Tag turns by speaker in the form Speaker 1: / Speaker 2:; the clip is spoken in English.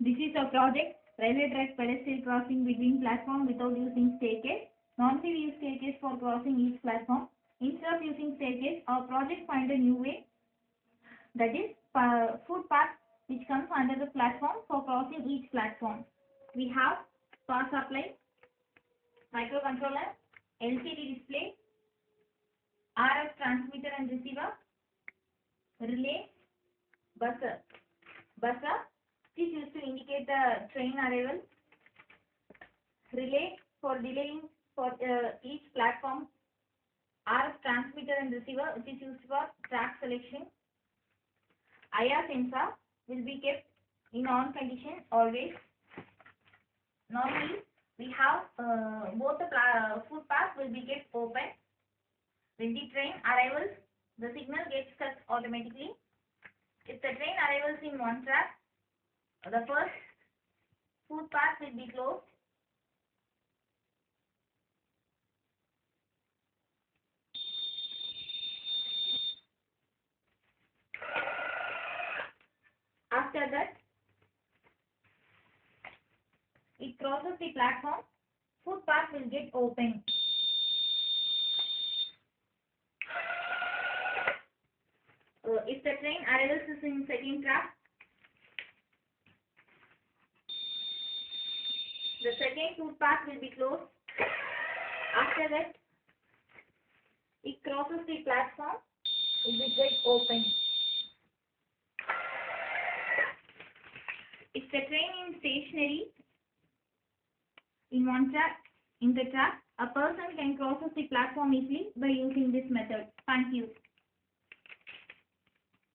Speaker 1: This is a project, railway track pedestrian crossing between platform without using staircase. Normally we use staircase for crossing each platform. Instead of using staircase, our project find a new way, that is footpath which comes under the platform for crossing each platform. We have power supply, microcontroller, LCD display, RF transmitter and receiver, relay, buzzer. Buzzer is used to indicate the train arrival. Relay for delaying for each platform. RF transmitter and receiver, which is used for track selection. IR sensor will be kept in on condition always. Normally we have both the footpath will be kept open. When the train arrivals, the signal gets cut automatically. If the train arrivals in one track, the first footpath will be closed. After that, it crosses the platform, footpath will get open. If the train arrivals is in second track, the second footpath will be closed. After that, it crosses the platform, it will get open. If the train is stationary in one track, a person can cross the platform easily by using this method. Thank you.